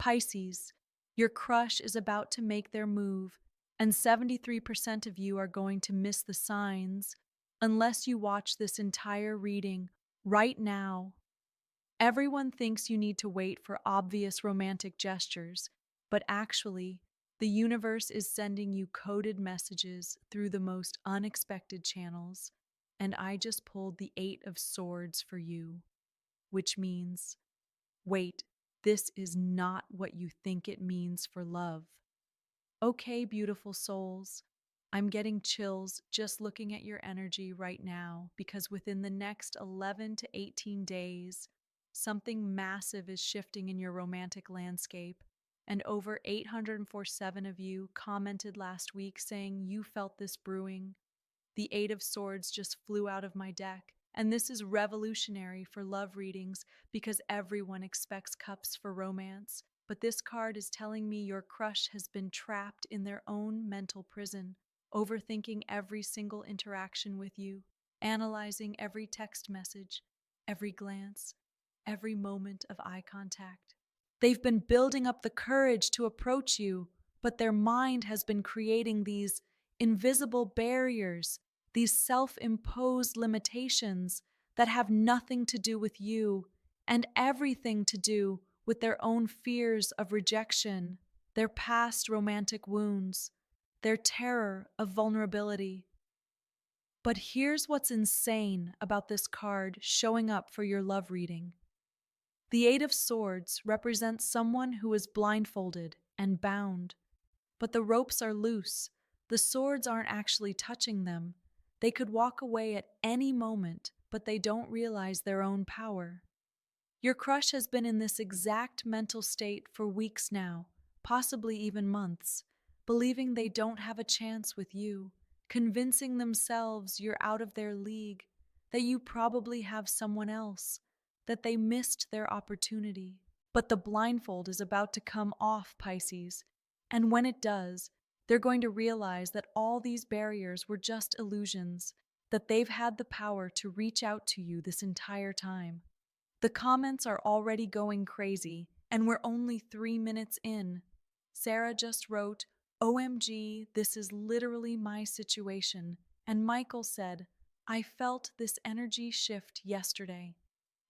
Pisces, your crush is about to make their move, and 73% of you are going to miss the signs unless you watch this entire reading right now. Everyone thinks you need to wait for obvious romantic gestures, but actually, the universe is sending you coded messages through the most unexpected channels, and I just pulled the Eight of Swords for you, which means, wait, this is not what you think it means for love. Okay, beautiful souls, I'm getting chills just looking at your energy right now because within the next 11 to 18 days, something massive is shifting in your romantic landscape. And over 847 of you commented last week saying you felt this brewing. The Eight of Swords just flew out of my deck. And this is revolutionary for love readings because everyone expects cups for romance. But this card is telling me your crush has been trapped in their own mental prison, overthinking every single interaction with you, analyzing every text message, every glance, every moment of eye contact. They've been building up the courage to approach you, but their mind has been creating these invisible barriers, these self-imposed limitations that have nothing to do with you and everything to do with their own fears of rejection, their past romantic wounds, their terror of vulnerability. But here's what's insane about this card showing up for your love reading. The Eight of Swords represents someone who is blindfolded and bound, but the ropes are loose. The swords aren't actually touching them. They could walk away at any moment, but they don't realize their own power. Your crush has been in this exact mental state for weeks now, possibly even months, believing they don't have a chance with you, convincing themselves you're out of their league, that you probably have someone else, that they missed their opportunity. But the blindfold is about to come off, Pisces, and when it does, they're going to realize that all these barriers were just illusions, that they've had the power to reach out to you this entire time. The comments are already going crazy, and we're only 3 minutes in. Sarah just wrote, OMG, this is literally my situation. And Michael said, I felt this energy shift yesterday.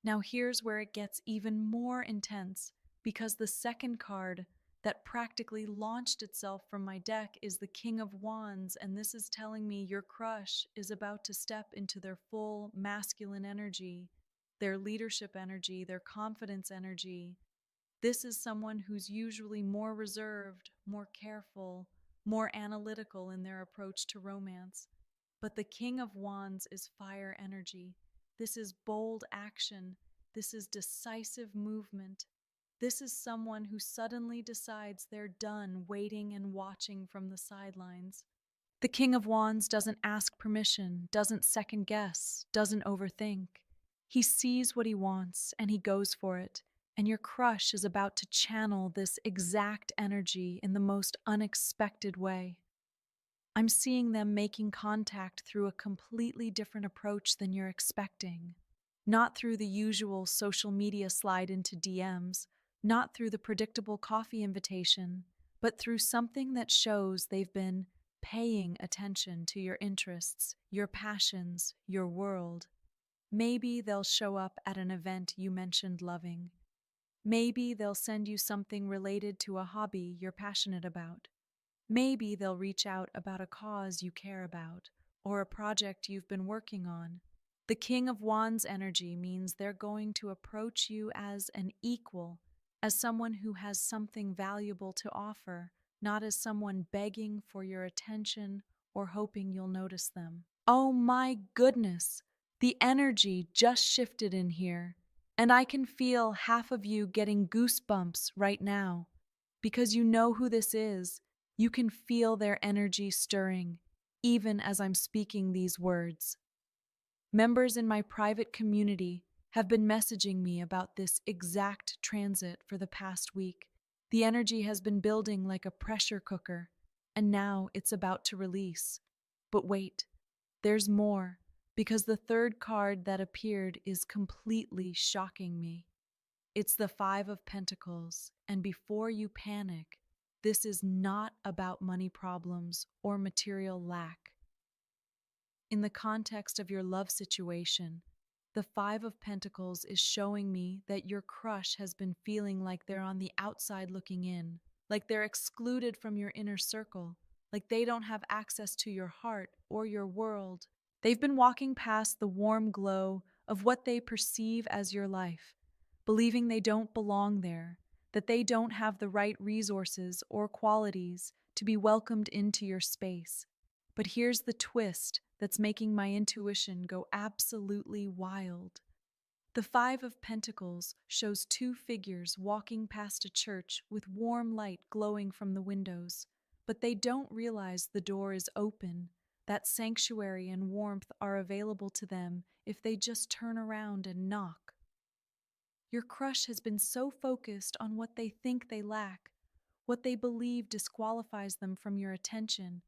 Now here's where it gets even more intense, because the second card that practically launched itself from my deck is the King of Wands, and this is telling me your crush is about to step into their full masculine energy, their leadership energy, their confidence energy. This is someone who's usually more reserved, more careful, more analytical in their approach to romance. But the King of Wands is fire energy. This is bold action. This is decisive movement. This is someone who suddenly decides they're done waiting and watching from the sidelines. The King of Wands doesn't ask permission, doesn't second guess, doesn't overthink. He sees what he wants and he goes for it. And your crush is about to channel this exact energy in the most unexpected way. I'm seeing them making contact through a completely different approach than you're expecting. Not through the usual social media slide into DMs, not through the predictable coffee invitation, but through something that shows they've been paying attention to your interests, your passions, your world. Maybe they'll show up at an event you mentioned loving. Maybe they'll send you something related to a hobby you're passionate about. Maybe they'll reach out about a cause you care about or a project you've been working on. The King of Wands energy means they're going to approach you as an equal, as someone who has something valuable to offer, not as someone begging for your attention or hoping you'll notice them. Oh my goodness, the energy just shifted in here, and I can feel half of you getting goosebumps right now. Because you know who this is, you can feel their energy stirring, even as I'm speaking these words. Members in my private community have been messaging me about this exact transit for the past week. The energy has been building like a pressure cooker, and now it's about to release. But wait, there's more, because the third card that appeared is completely shocking me. It's the Five of Pentacles, and before you panic, this is not about money problems or material lack. In the context of your love situation, the Five of Pentacles is showing me that your crush has been feeling like they're on the outside looking in, like they're excluded from your inner circle, like they don't have access to your heart or your world. They've been walking past the warm glow of what they perceive as your life, believing they don't belong there, that they don't have the right resources or qualities to be welcomed into your space. But here's the twist that's making my intuition go absolutely wild. The Five of Pentacles shows two figures walking past a church with warm light glowing from the windows, but they don't realize the door is open. That sanctuary and warmth are available to them if they just turn around and knock. Your crush has been so focused on what they think they lack, what they believe disqualifies them from your attention,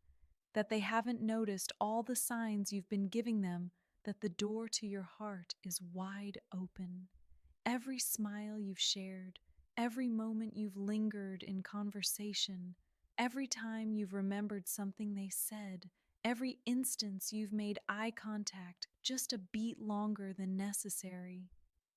that they haven't noticed all the signs you've been giving them that the door to your heart is wide open. Every smile you've shared, every moment you've lingered in conversation, every time you've remembered something they said, every instance you've made eye contact just a beat longer than necessary.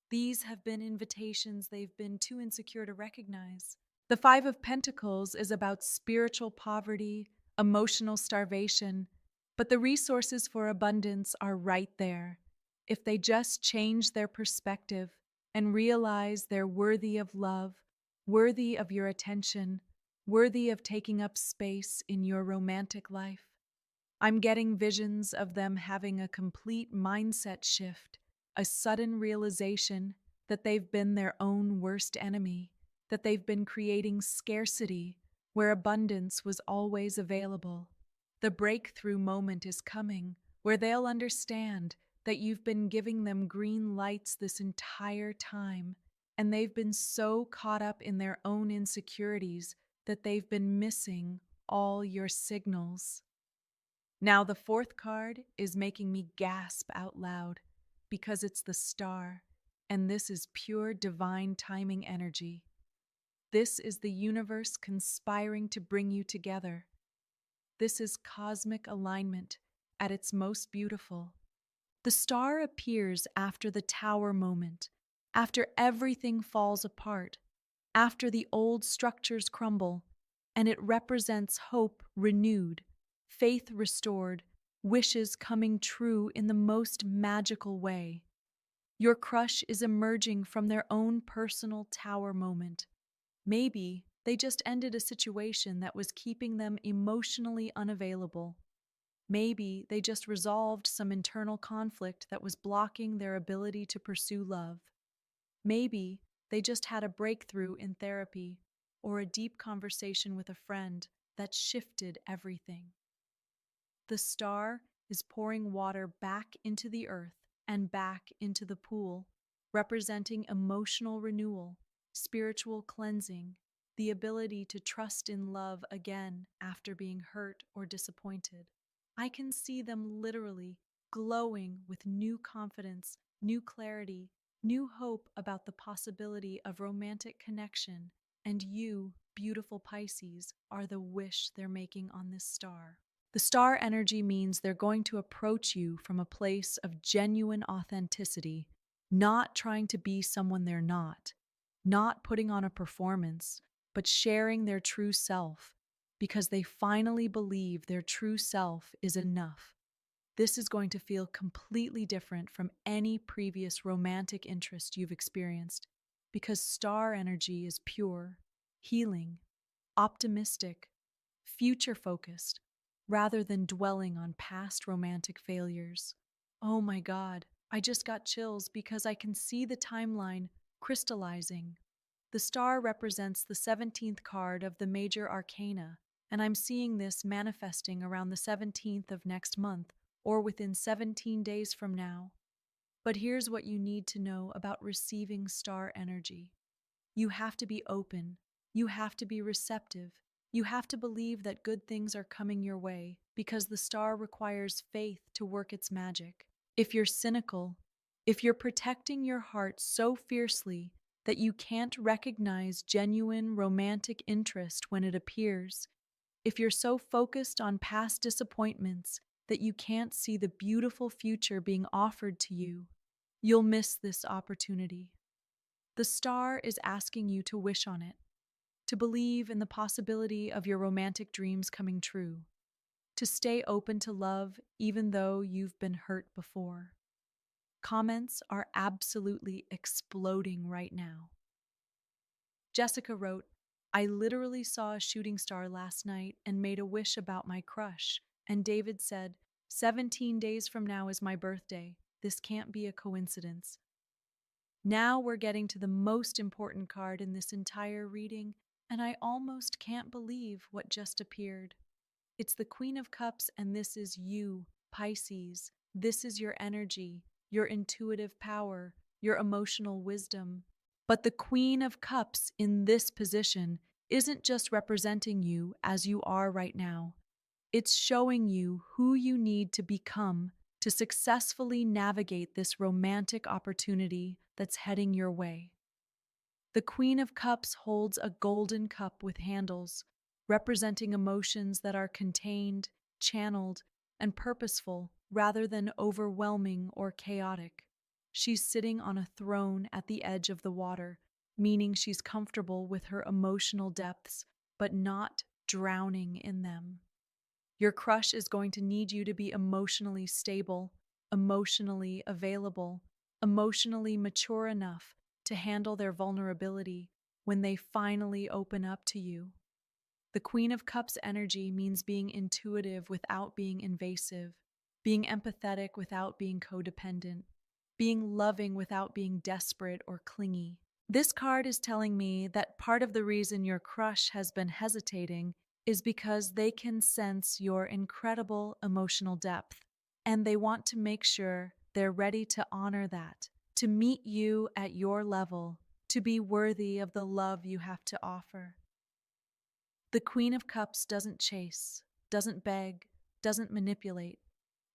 These have been invitations they've been too insecure to recognize. The Five of Pentacles is about spiritual poverty, emotional starvation, but the resources for abundance are right there. If they just change their perspective and realize they're worthy of love, worthy of your attention, worthy of taking up space in your romantic life. I'm getting visions of them having a complete mindset shift, a sudden realization that they've been their own worst enemy, that they've been creating scarcity where abundance was always available. The breakthrough moment is coming, where they'll understand that you've been giving them green lights this entire time, and they've been so caught up in their own insecurities that they've been missing all your signals. Now, the fourth card is making me gasp out loud because it's the Star, and this is pure divine timing energy. This is the universe conspiring to bring you together. This is cosmic alignment at its most beautiful. The Star appears after the Tower moment, after everything falls apart, after the old structures crumble, and it represents hope renewed, faith restored, wishes coming true in the most magical way. Your crush is emerging from their own personal Tower moment. Maybe they just ended a situation that was keeping them emotionally unavailable. Maybe they just resolved some internal conflict that was blocking their ability to pursue love. Maybe they just had a breakthrough in therapy or a deep conversation with a friend that shifted everything. The Star is pouring water back into the earth and back into the pool, representing emotional renewal, spiritual cleansing, the ability to trust in love again after being hurt or disappointed. I can see them literally glowing with new confidence, new clarity, new hope about the possibility of romantic connection, and you, beautiful Pisces, are the wish they're making on this star. The star energy means they're going to approach you from a place of genuine authenticity, not trying to be someone they're not putting on a performance, but sharing their true self, because they finally believe their true self is enough. This is going to feel completely different from any previous romantic interest you've experienced, because star energy is pure, healing, optimistic, future-focused, rather than dwelling on past romantic failures. Oh my God, I just got chills because I can see the timeline crystallizing. The star represents the 17th card of the major arcana, and I'm seeing this manifesting around the 17th of next month, or within 17 days from now. But here's what you need to know about receiving star energy. You have to be open. You have to be receptive. You have to believe that good things are coming your way, because the star requires faith to work its magic. If you're cynical, if you're protecting your heart so fiercely that you can't recognize genuine romantic interest when it appears, if you're so focused on past disappointments that you can't see the beautiful future being offered to you, you'll miss this opportunity. The star is asking you to wish on it, to believe in the possibility of your romantic dreams coming true, to stay open to love even though you've been hurt before. Comments are absolutely exploding right now. Jessica wrote, I literally saw a shooting star last night and made a wish about my crush. And David said, 17 days from now is my birthday. This can't be a coincidence. Now we're getting to the most important card in this entire reading, and I almost can't believe what just appeared. It's the Queen of Cups, and this is you, Pisces. This is your energy, your intuitive power, your emotional wisdom. But the Queen of Cups in this position isn't just representing you as you are right now. It's showing you who you need to become to successfully navigate this romantic opportunity that's heading your way. The Queen of Cups holds a golden cup with handles, representing emotions that are contained, channeled, and purposeful rather than overwhelming or chaotic. She's sitting on a throne at the edge of the water, meaning she's comfortable with her emotional depths, but not drowning in them. Your crush is going to need you to be emotionally stable, emotionally available, emotionally mature enough to handle their vulnerability when they finally open up to you. The Queen of Cups energy means being intuitive without being invasive, being empathetic without being codependent, being loving without being desperate or clingy. This card is telling me that part of the reason your crush has been hesitating is because they can sense your incredible emotional depth, and they want to make sure they're ready to honor that, to meet you at your level, to be worthy of the love you have to offer. The Queen of Cups doesn't chase, doesn't beg, doesn't manipulate.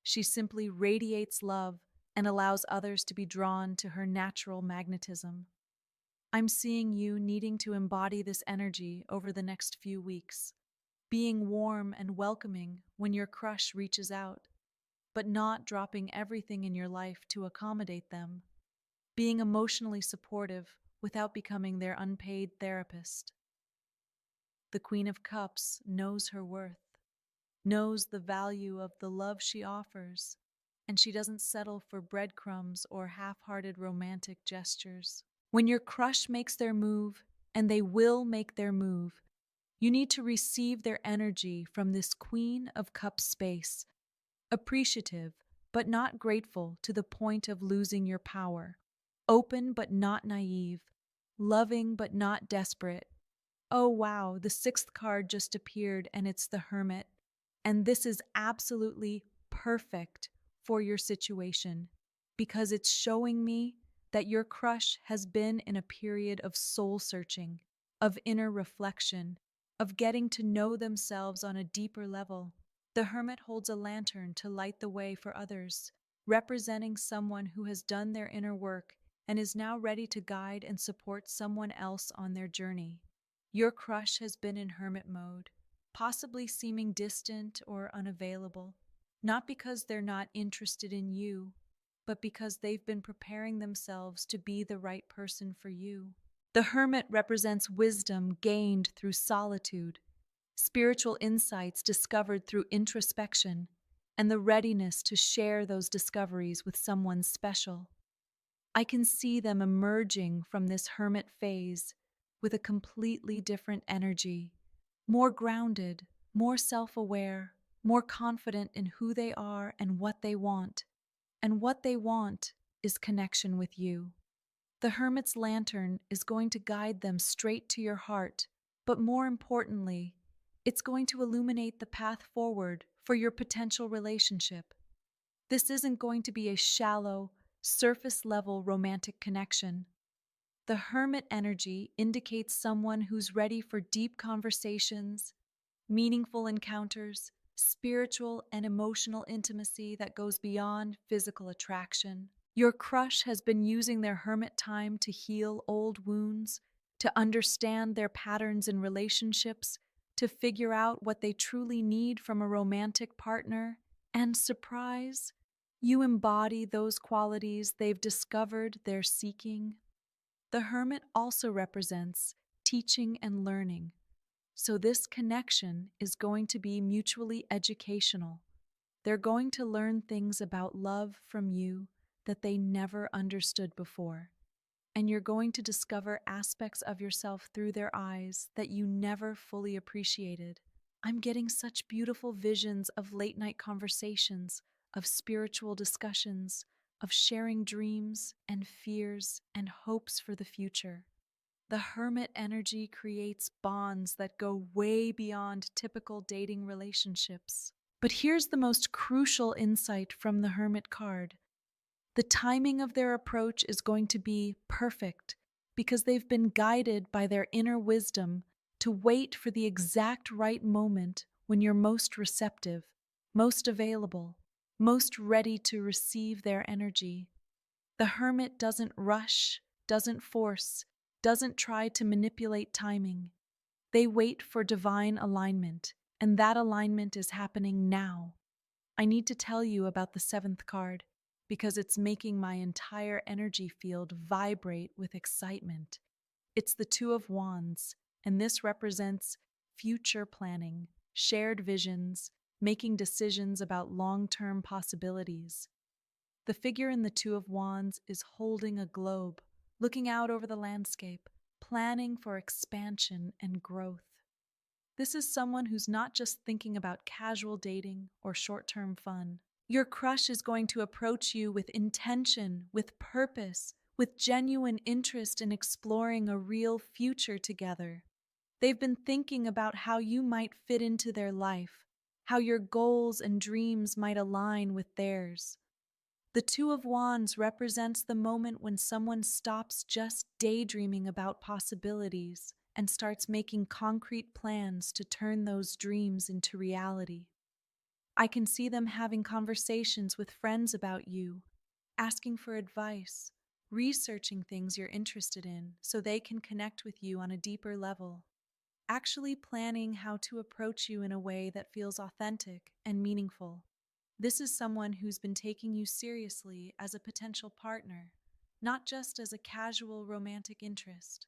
She simply radiates love and allows others to be drawn to her natural magnetism. I'm seeing you needing to embody this energy over the next few weeks, being warm and welcoming when your crush reaches out, but not dropping everything in your life to accommodate them, being emotionally supportive without becoming their unpaid therapist. The Queen of Cups knows her worth, knows the value of the love she offers, and she doesn't settle for breadcrumbs or half-hearted romantic gestures. When your crush makes their move, and they will make their move, you need to receive their energy from this Queen of Cups space, appreciative but not grateful to the point of losing your power, open but not naive, loving but not desperate. Oh wow, the sixth card just appeared and it's the Hermit. And this is absolutely perfect for your situation because it's showing me that your crush has been in a period of soul searching, of inner reflection, of getting to know themselves on a deeper level. The Hermit holds a lantern to light the way for others, representing someone who has done their inner work and is now ready to guide and support someone else on their journey. Your crush has been in hermit mode, possibly seeming distant or unavailable, not because they're not interested in you, but because they've been preparing themselves to be the right person for you. The Hermit represents wisdom gained through solitude, spiritual insights discovered through introspection, and the readiness to share those discoveries with someone special. I can see them emerging from this hermit phase with a completely different energy, more grounded, more self-aware, more confident in who they are and what they want. And what they want is connection with you. The Hermit's lantern is going to guide them straight to your heart, but more importantly, it's going to illuminate the path forward for your potential relationship. This isn't going to be a shallow, surface-level romantic connection. The Hermit energy indicates someone who's ready for deep conversations, meaningful encounters, spiritual and emotional intimacy that goes beyond physical attraction. Your crush has been using their hermit time to heal old wounds, to understand their patterns in relationships, to figure out what they truly need from a romantic partner, and surprise, you embody those qualities they've discovered they're seeking. The hermit also represents teaching and learning, so this connection is going to be mutually educational. They're going to learn things about love from you that they never understood before. And you're going to discover aspects of yourself through their eyes that you never fully appreciated. I'm getting such beautiful visions of late night conversations, of spiritual discussions, of sharing dreams and fears and hopes for the future. The hermit energy creates bonds that go way beyond typical dating relationships. But here's the most crucial insight from the hermit card. The timing of their approach is going to be perfect because they've been guided by their inner wisdom to wait for the exact right moment when you're most receptive, most available, most ready to receive their energy. The hermit doesn't rush, doesn't force, doesn't try to manipulate timing. They wait for divine alignment, and that alignment is happening now. I need to tell you about the seventh card because it's making my entire energy field vibrate with excitement. It's the Two of Wands, and this represents future planning, shared visions, making decisions about long-term possibilities. The figure in the Two of Wands is holding a globe, looking out over the landscape, planning for expansion and growth. This is someone who's not just thinking about casual dating or short-term fun. Your crush is going to approach you with intention, with purpose, with genuine interest in exploring a real future together. They've been thinking about how you might fit into their life, how your goals and dreams might align with theirs. The Two of Wands represents the moment when someone stops just daydreaming about possibilities and starts making concrete plans to turn those dreams into reality. I can see them having conversations with friends about you, asking for advice, researching things you're interested in so they can connect with you on a deeper level, actually planning how to approach you in a way that feels authentic and meaningful. This is someone who's been taking you seriously as a potential partner, not just as a casual romantic interest.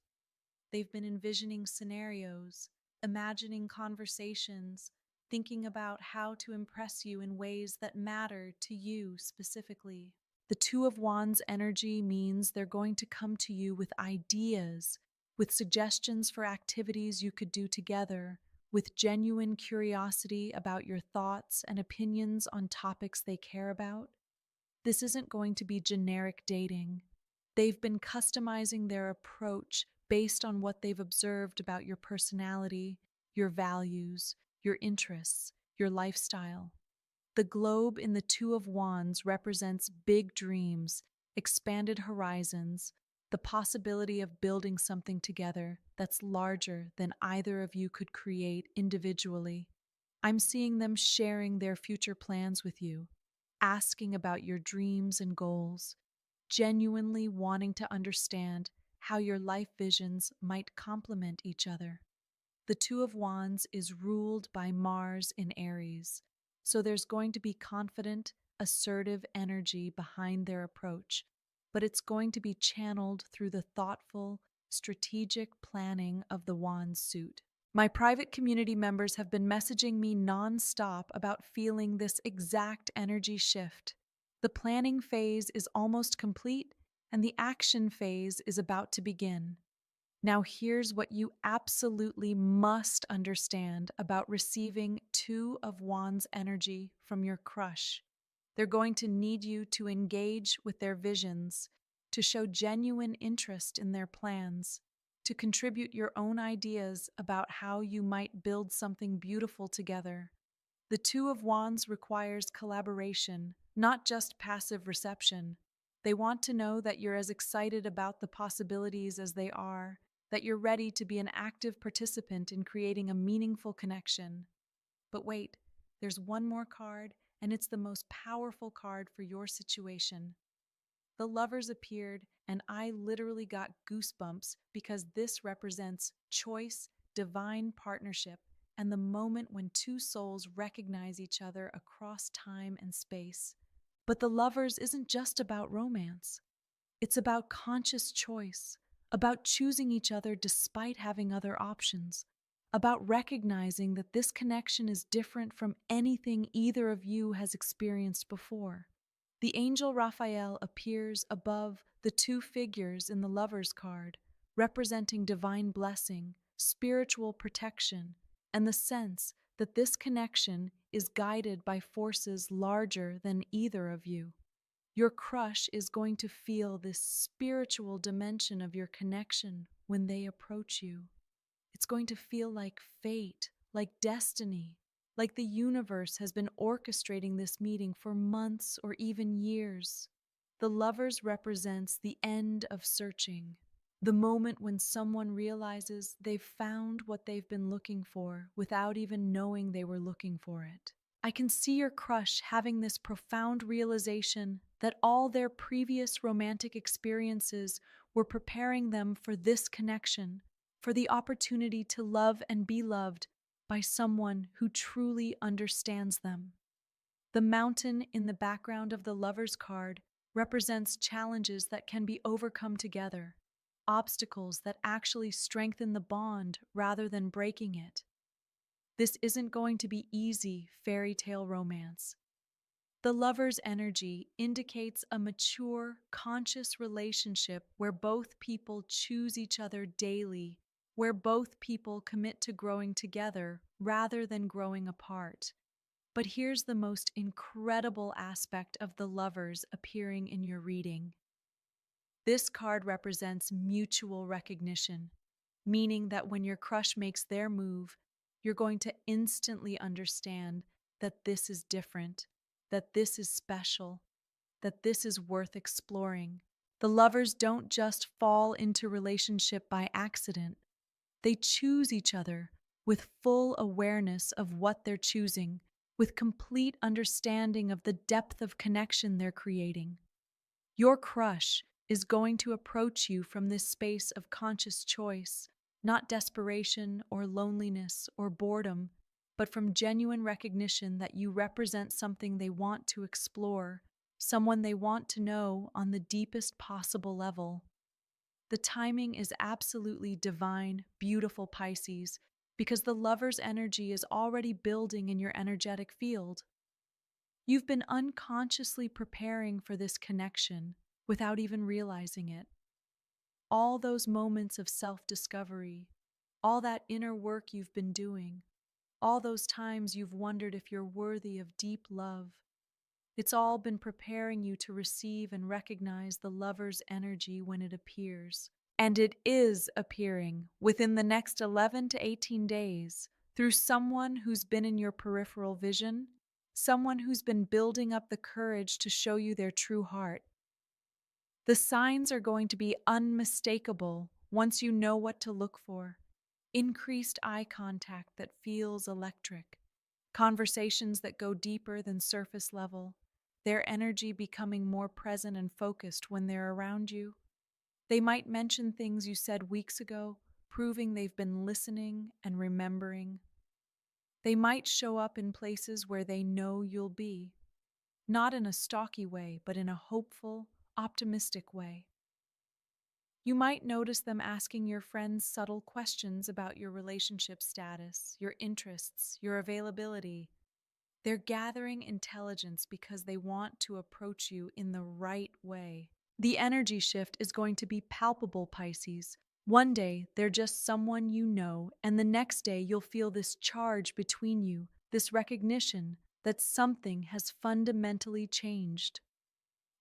They've been envisioning scenarios, imagining conversations, thinking about how to impress you in ways that matter to you specifically. The Two of Wands energy means they're going to come to you with ideas, with suggestions for activities you could do together, with genuine curiosity about your thoughts and opinions on topics they care about. This isn't going to be generic dating. They've been customizing their approach based on what they've observed about your personality, your values, your interests, your lifestyle. The globe in the Two of Wands represents big dreams, expanded horizons, the possibility of building something together that's larger than either of you could create individually. I'm seeing them sharing their future plans with you, asking about your dreams and goals, genuinely wanting to understand how your life visions might complement each other. The Two of Wands is ruled by Mars in Aries, so there's going to be confident, assertive energy behind their approach, but it's going to be channeled through the thoughtful, strategic planning of the Wands suit. My private community members have been messaging me nonstop about feeling this exact energy shift. The planning phase is almost complete, and the action phase is about to begin. Now, here's what you absolutely must understand about receiving Two of Wands energy from your crush. They're going to need you to engage with their visions, to show genuine interest in their plans, to contribute your own ideas about how you might build something beautiful together. The Two of Wands requires collaboration, not just passive reception. They want to know that you're as excited about the possibilities as they are, that you're ready to be an active participant in creating a meaningful connection. But wait, there's one more card, and it's the most powerful card for your situation. The lovers appeared, and I literally got goosebumps because this represents choice, divine partnership, and the moment when two souls recognize each other across time and space. But the lovers isn't just about romance. It's about conscious choice, about choosing each other despite having other options, about recognizing that this connection is different from anything either of you has experienced before. The angel Raphael appears above the two figures in the lover's card, representing divine blessing, spiritual protection, and the sense that this connection is guided by forces larger than either of you. Your crush is going to feel this spiritual dimension of your connection when they approach you. It's going to feel like fate, like destiny, like the universe has been orchestrating this meeting for months or even years. The lovers represents the end of searching, the moment when someone realizes they've found what they've been looking for without even knowing they were looking for it. I can see your crush having this profound realization that all their previous romantic experiences were preparing them for this connection, for the opportunity to love and be loved by someone who truly understands them. The mountain in the background of the lover's card represents challenges that can be overcome together, obstacles that actually strengthen the bond rather than breaking it. This isn't going to be easy fairy tale romance. The lover's energy indicates a mature, conscious relationship where both people choose each other daily, where both people commit to growing together rather than growing apart. But here's the most incredible aspect of the lovers appearing in your reading. This card represents mutual recognition, meaning that when your crush makes their move, you're going to instantly understand that this is different, that this is special, that this is worth exploring. The lovers don't just fall into relationship by accident. They choose each other with full awareness of what they're choosing, with complete understanding of the depth of connection they're creating. Your crush is going to approach you from this space of conscious choice, not desperation or loneliness or boredom, but from genuine recognition that you represent something they want to explore, someone they want to know on the deepest possible level. The timing is absolutely divine, beautiful, Pisces, because the lover's energy is already building in your energetic field. You've been unconsciously preparing for this connection without even realizing it. All those moments of self-discovery, all that inner work you've been doing, all those times you've wondered if you're worthy of deep love, it's all been preparing you to receive and recognize the lover's energy when it appears. And it is appearing within the next 11 to 18 days through someone who's been in your peripheral vision, someone who's been building up the courage to show you their true heart. The signs are going to be unmistakable once you know what to look for. Increased eye contact that feels electric, conversations that go deeper than surface level, their energy becoming more present and focused when they're around you. They might mention things you said weeks ago, proving they've been listening and remembering. They might show up in places where they know you'll be, not in a stalky way, but in a hopeful, optimistic way. You might notice them asking your friends subtle questions about your relationship status, your interests, your availability. They're gathering intelligence because they want to approach you in the right way. The energy shift is going to be palpable, Pisces. One day, they're just someone you know, and the next day you'll feel this charge between you, this recognition that something has fundamentally changed.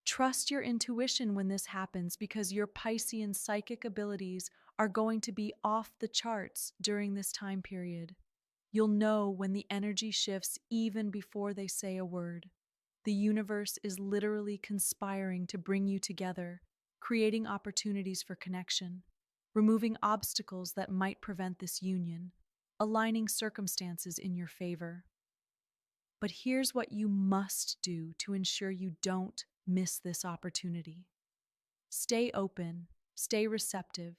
Trust your intuition when this happens because your Piscean psychic abilities are going to be off the charts during this time period. You'll know when the energy shifts even before they say a word. The universe is literally conspiring to bring you together, creating opportunities for connection, removing obstacles that might prevent this union, aligning circumstances in your favor. But here's what you must do to ensure you don't miss this opportunity. Stay open, stay receptive.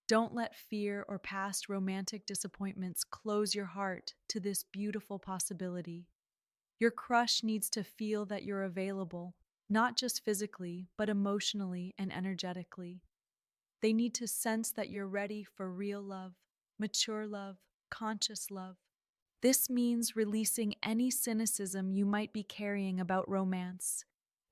Don't let fear or past romantic disappointments close your heart to this beautiful possibility. Your crush needs to feel that you're available, not just physically, but emotionally and energetically. They need to sense that you're ready for real love, mature love, conscious love. This means releasing any cynicism you might be carrying about romance,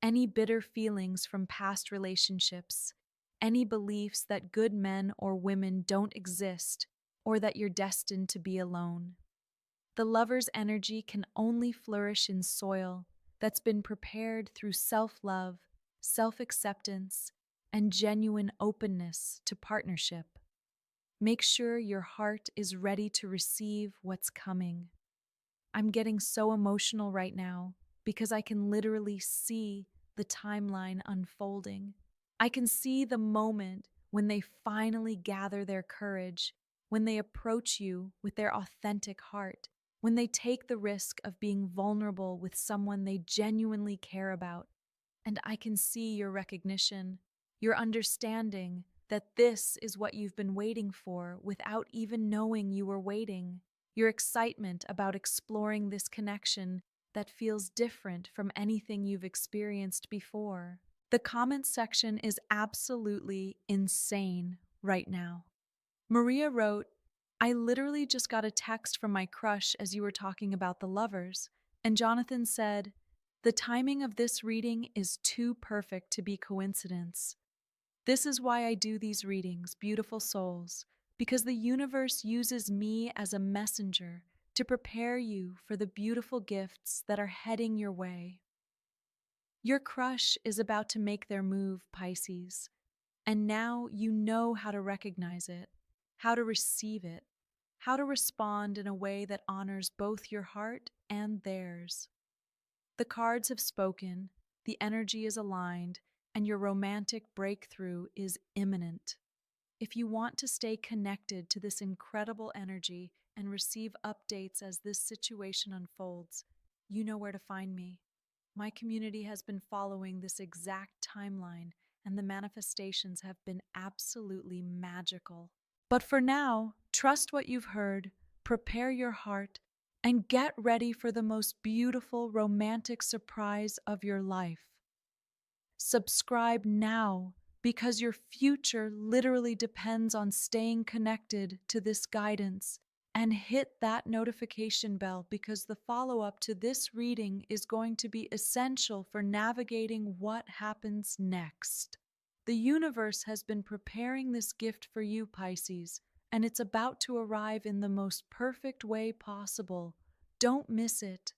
any bitter feelings from past relationships, any beliefs that good men or women don't exist or that you're destined to be alone. The lover's energy can only flourish in soil that's been prepared through self love, self acceptance, and genuine openness to partnership. Make sure your heart is ready to receive what's coming. I'm getting so emotional right now because I can literally see the timeline unfolding. I can see the moment when they finally gather their courage, when they approach you with their authentic heart, when they take the risk of being vulnerable with someone they genuinely care about. And I can see your recognition, your understanding that this is what you've been waiting for without even knowing you were waiting. Your excitement about exploring this connection that feels different from anything you've experienced before. The comment section is absolutely insane right now. Maria wrote, I literally just got a text from my crush as you were talking about the lovers, and Jonathan said, the timing of this reading is too perfect to be coincidence. This is why I do these readings, beautiful souls, because the universe uses me as a messenger to prepare you for the beautiful gifts that are heading your way. Your crush is about to make their move, Pisces, and now you know how to recognize it, how to receive it, how to respond in a way that honors both your heart and theirs. The cards have spoken, the energy is aligned, and your romantic breakthrough is imminent. If you want to stay connected to this incredible energy and receive updates as this situation unfolds, you know where to find me. My community has been following this exact timeline, and the manifestations have been absolutely magical. But for now, trust what you've heard, prepare your heart, and get ready for the most beautiful romantic surprise of your life. Subscribe now because your future literally depends on staying connected to this guidance. And hit that notification bell because the follow-up to this reading is going to be essential for navigating what happens next. The universe has been preparing this gift for you, Pisces, and it's about to arrive in the most perfect way possible. Don't miss it.